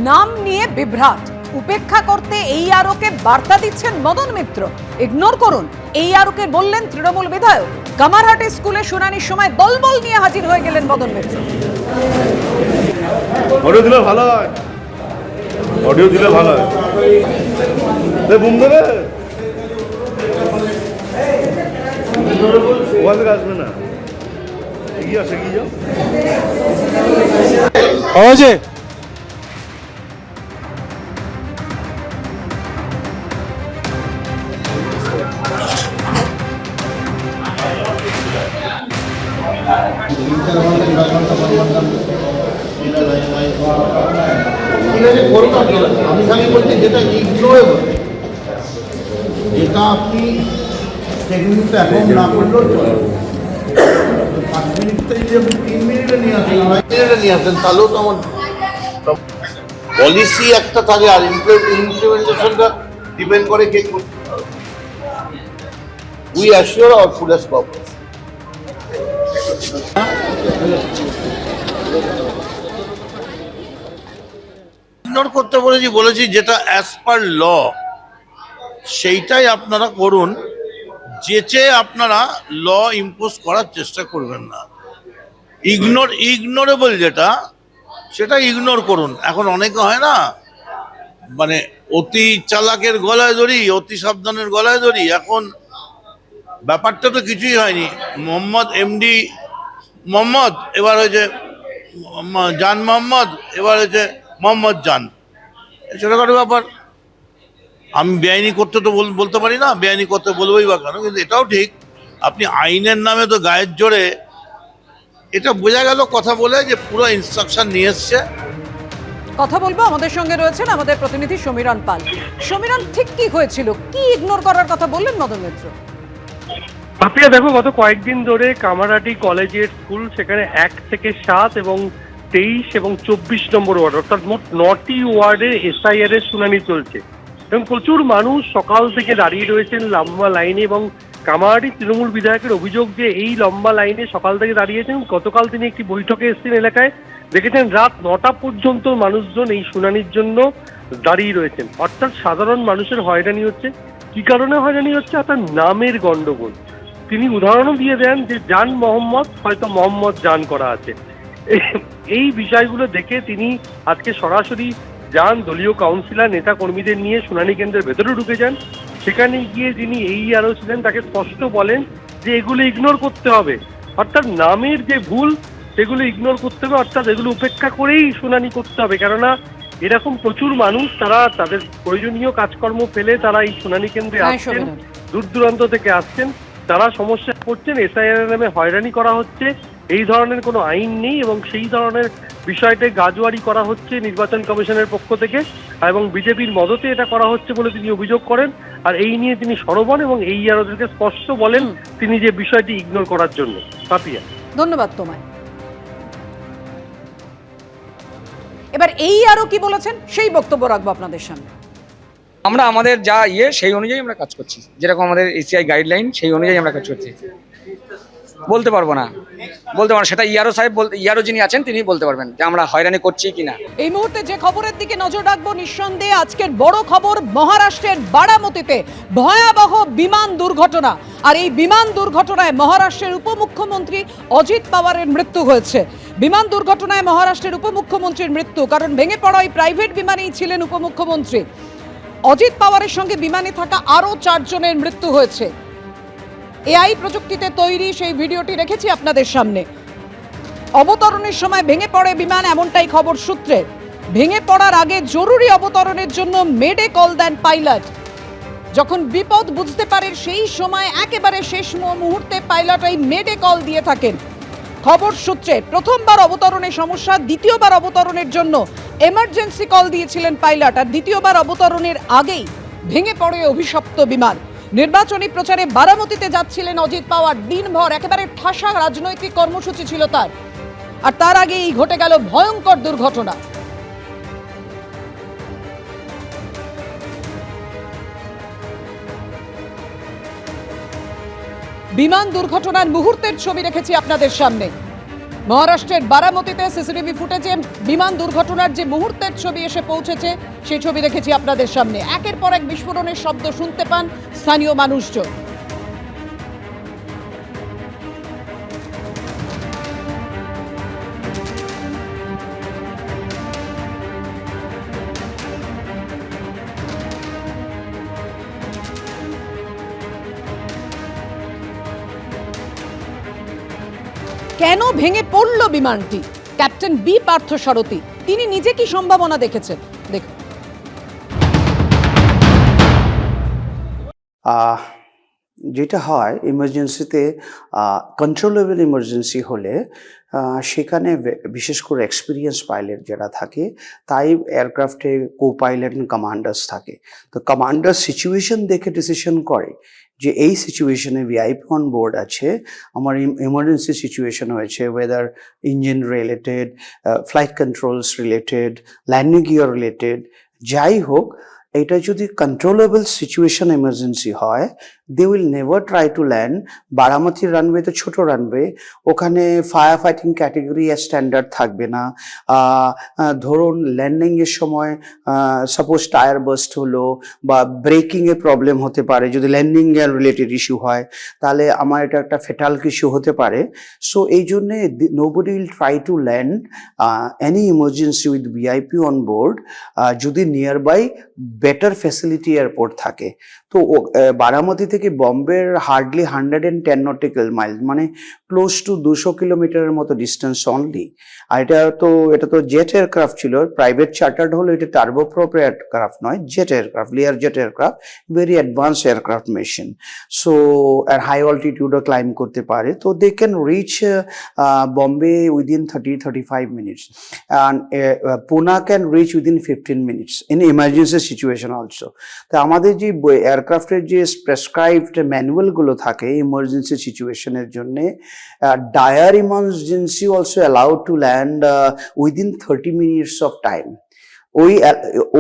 নাম নিয়ে বিভ্রাট, উপেক্ষা করতে এই আরোকে বার্তা দিচ্ছেন মদন মিত্র। ইগনোর করুন এই আরোকে বললেন তৃণমূল বিধায়ক। কামারহাটি স্কুলে শুনানির সময় দলবল নিয়ে হাজির হয়ে গেলেন মদন মিত্র। অডিও দিলে ভালো হয়, অডিও দিলে ভালো হয়। বুম দেবে ওখান থেকে আসবে না, এগিয়ে আসে, এগিয়ে যাও। হয়েছে আমি খালি বলছি যেটা ইগনোরেবল, যেটা আপনি টেকনিকটা এখন না করলেও চলে। 5 মিনিটটা যদি আপনি 3 মিনিটে নিয়ে আসেন, 9 মিনিটে নিয়ে আসেন, তাহলেও তো আমার পলিসি একটা থাকে, আর ইমপ্লিমেন্টেশনটা ডিপেন্ড করে কে করতে হবে। We assure our fullest purpose. Ignore করতে বলেছি যেটা অ্যাজ পার ল সেইটাই আপনারা করুন, যেচে আপনারা ল ইম্পোজ করার চেষ্টা করবেন না। ইগনোরেবল যেটা সেটা ইগনোর করুন। এখন অনেকে হয় না, মানে অতি চালাকের গলায় দড়ি, অতি সাবধানের গলায় দড়ি। এখন ব্যাপারটা তো কিছুই হয়নি। মোহাম্মদ এমডি মোহাম্মদ, এবার হয়েছে জান মোহাম্মদ, এবার হয়েছে মোহাম্মদ জান। ছোটখাটো ব্যাপার। আমি বেআইনি করতে তো বলতে পারি না, বেআইনি করতে বলবোই বা কেন। কিন্তু এটাও ঠিক, আপনি আইনের নামে তো গায়ের জোরে, এটা বোঝা গেল কথা বলে যে পুরো ইনস্ট্রাকশন নিয়ে এসছে। কথা বলবো, আমাদের সঙ্গে রয়েছেন আমাদের প্রতিনিধি সমীরণ পাল। সমীরণ, ঠিক কি হয়েছিল, কি ইগনোর করার কথা বললেন মদন মিত্র? পাপিয়া, দেখো, গত কয়েকদিন ধরে কামারহাটি কলেজের স্কুল, সেখানে 1 থেকে 7 এবং 23 এবং 24 নম্বর ওয়ার্ড, অর্থাৎ মোট 9টি ওয়ার্ডের SIR এর শুনানি চলছে এবং প্রচুর মানুষ সকাল থেকে দাঁড়িয়ে রয়েছেন লম্বা লাইনে। এবং কামারহাটি তৃণমূল বিধায়কের অভিযোগ যে এই লম্বা লাইনে সকাল থেকে দাঁড়িয়েছেন। গতকাল তিনি একটি বৈঠকে এসেছেন এলাকায়, দেখেছেন রাত 9টা পর্যন্ত মানুষজন এই শুনানির জন্য দাঁড়িয়ে রয়েছেন। অর্থাৎ সাধারণ মানুষের হয়রানি হচ্ছে। কি কারণে হয়রানি হচ্ছে? অর্থাৎ নামের গন্ডগোল। তিনি উদাহরণও দিয়ে দেন যে জান মোহাম্মদ, হয়তো মোহাম্মদ জান করা আছে। এই বিষয়গুলো দেখে তিনি আজকে সরাসরি যান, দলীয় কাউন্সিলর নেতা কর্মীদের নিয়ে শুনানি কেন্দ্রের ভেতরে ঢুকে যান। সেখানে গিয়ে যিনি এই আরও ছিলেন তাকে স্পষ্ট বলেন যে এগুলো ইগনোর করতে হবে, অর্থাৎ নামের যে ভুল সেগুলো ইগনোর করতে হবে, অর্থাৎ এগুলো উপেক্ষা করেই শুনানি করতে হবে। কেননা এরকম প্রচুর মানুষ, তারা তাদের প্রয়োজনীয় কাজকর্ম ফেলে তারা এই শুনানি কেন্দ্রে আসছেন, দূর দূরান্ত থেকে আসছেন, তারা সমস্যা করছেন। SIR নামে হয়রানি করা হচ্ছে, এই ধরনের কোনো আইন নেই এবং সেই ধরনের বিষয়টা গাজোয়ারি করা হচ্ছে নির্বাচন কমিশনের পক্ষ থেকে এবং বিজেপির মদতে এটা করা হচ্ছে বলে তিনি অভিযোগ করেন। আর এই নিয়ে তিনি সরব হন এবং এই আরোদেরকে স্পষ্ট বলেন তিনি যে বিষয়টি ইগনোর করার জন্য। পাপিয়া, ধন্যবাদ তোমায়। এবার এই আরো কি বলেছেন সেই বক্তব্য রাখবো আপনাদের সামনে। আমরা আমাদের যা সেই অনুযায়ী আমরা কাজ করছি, যেরকম আমাদের ACI গাইডলাইন সেই অনুযায়ী আমরা কাজ করছি। বলতে পারবো না সেটা ইয়ারো সাহেব, ইয়ারো যিনি আছেন তিনি বলতে পারবেন যে আমরা হয়রানি করছি কিনা। এই মুহূর্তে যে খবরের দিকে নজর রাখবো, নিঃসন্দেহে আজকের বড় খবর, মহারাষ্ট্রের বারামতিতে ভয়াবহ বিমান দুর্ঘটনা। আর এই বিমান দুর্ঘটনায় মহারাষ্ট্রের উপমুখ্যমন্ত্রী অজিত পাওয়ারের মৃত্যু হয়েছে। বিমান দুর্ঘটনায় মহারাষ্ট্রের উপমুখ্যমন্ত্রীর মৃত্যু, কারণ ভেঙে পড়া ওই প্রাইভেট বিমানেই ছিলেন উপমুখ্যমন্ত্রী। অজিত পাওয়ারের সঙ্গে বিমানে থাকা আরও 4 জনের মৃত্যু হয়েছে। AI প্রযুক্তিতে তৈরি সেই ভিডিওটি রেখেছি আপনাদের সামনে। অবতরণের সময় ভেঙে পড়ে বিমান, এমনটাই খবর সূত্রে। ভেঙে পড়ার আগে জরুরি অবতরণের জন্য মেডে কল দেন পাইলট। যখন বিপদ বুঝতে পারেন সেই সময় একেবারে শেষ মুহূর্তে পাইলট এই মেডে কল দিয়ে থাকেন। খবর সূত্রে প্রথমবার অবতরণে সমস্যা, দ্বিতীয়বার অবতরণের জন্য এমার্জেন্সি কল দিয়েছিলেন পাইলট। আর দ্বিতীয়বার অবতরণের আগেই ভেঙে পড়ে অভিশপ্ত বিমান। নির্বাচনী প্রচারে বারামতিতে যাচ্ছিলেন অজিত পাওয়ার। দিনভর একেবারে ঠাসা রাজনৈতিক কর্মসূচি ছিল তার, আর তার আগেই ঘটে গেল ভয়ঙ্কর দুর্ঘটনা। বিমান দুর্ঘটনার মুহূর্তের ছবি রেখেছি আপনাদের সামনে। মহারাষ্ট্রের বারামতিতে সিসিটিভি ফুটেজে বিমান দুর্ঘটনার যে মুহূর্তের ছবি এসে পৌঁছেছে সেই ছবি রেখেছি আপনাদের সামনে। একের পর এক বিস্ফোরণের শব্দ শুনতে পান স্থানীয় মানুষজন। কেন ভেঙে পড়ল বিমানটি? ক্যাপ্টেন বি পার্থসারথী তিনি নিজে কি সম্ভাবনা দেখেছেন দেখুন। যেটা হয় ইমার্জেন্সিতে, কন্ট্রোলেবল ইমার্জেন্সি হলে সেখানে বিশেষ করে এক্সপিরিয়েন্স পাইলট যারা থাকে, তাই এয়ারক্রাফটে কো পাইলট অ্যান্ড কমান্ডার্স থাকে। তো কমান্ডার সিচুয়েশন দেখে ডিসিশন করে যে এই সিচুয়েশনে ভিআইপি অন বোর্ড আছে, আমার ইমার্জেন্সি সিচুয়েশন হয়েছে, whether engine related, flight controls related, landing gear related, যাই হোক, এটা যদি কন্ট্রোলেবল সিচুয়েশন এমার্জেন্সি হয়, they will never try to land. বারামতির রানওয়ে তো ছোটো রানওয়ে, ওখানে ফায়ার ফাইটিং ক্যাটেগরি স্ট্যান্ডার্ড থাকবে না। ধরুন ল্যান্ডিংয়ের সময় সাপোজ টায়ার বাস্ট হলো বা ব্রেকিংয়ে প্রবলেম হতে পারে, যদি ল্যান্ডিং গিয়ার রিলেটেড ইস্যু হয় তাহলে আমার এটা একটা ফেটাল ইস্যু হতে পারে। সো এই জন্যে nobody will try to land any emergency with VIP on board যদি nearby better facility airport থাকে। তো বারামতি থেকে বম্বের হার্ডলি 110 নটিক্যাল মাইল, মানে ক্লোজ টু 200 কিলোমিটারের মতো ডিস্টেন্স অনলি। আর এটা তো জেট এয়ারক্রাফট ছিল, প্রাইভেট চার্টার্ড হলো, এটা টার্বোপ্রপ এয়ারক্রাফট নয়, jet aircraft, Lear jet aircraft, very advance aircraft machine. So আর হাই অল্টিটিউডও ক্লাইম করতে পারে। তো they can reach Bombay within 30-35 minutes, and Poona can reach within 15 minutes in emergency situation also. তো আমাদের যে এয়ারক্রাফটের যে প্রেসক্রাইবড ম্যানুয়ালগুলো থাকে ইমার্জেন্সি সিচুয়েশনের জন্য, dire emergency also allowed to land within 30 minutes of time.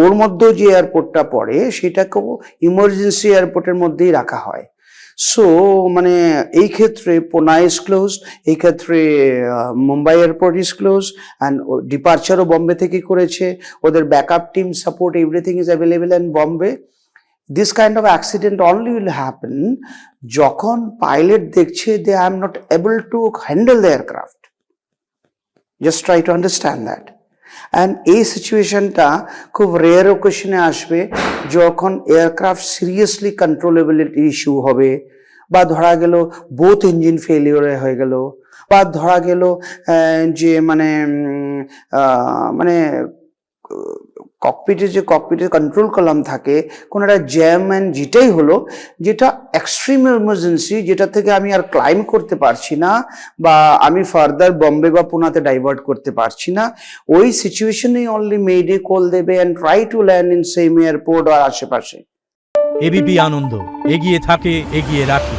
ওর মধ্যে যে এয়ারপোর্টটা পড়ে সেটাকেও ইমার্জেন্সি এয়ারপোর্টের মধ্যেই রাখা হয়। সো মানে এই ক্ষেত্রে পুনা ইজ ক্লোজ, এই ক্ষেত্রে Mumbai airport is close, and ডিপার্চারও বম্বে থেকে করেছে, ওদের backup team support everything is available in Bombay. This kind of accident only will happen যখন পাইলট দেখছে they are not able to handle the aircraft. Just try to understand that. And এই সিচুয়েশনটা খুব rare ওকেশনে আসবে যখন এয়ারক্রাফট সিরিয়াসলি কন্ট্রোলেবিলিটি ইস্যু হবে, বা ধরা গেল বোথ ইঞ্জিন ফেলিওর হয়ে গেল, বা ধরা গেল যে মানে ককপিটে কন্ট্রোল কলাম থাকে, কোনো একটা জ্যাম অ্যান্ড যেটাই হলো, যেটা এক্সট্রিম এমার্জেন্সি, যেটা থেকে আমি আর ক্লাইম করতে পারছি না বা আমি ফার্দার বম্বে বা পুনাতে ডাইভার্ট করতে পারছি না, ওই সিচুয়েশনেই অনলি মেডে কল দেবে and try to land in same airport আর আশেপাশে। এবিপি আনন্দ, এগিয়ে থাকে, এগিয়ে রাখে।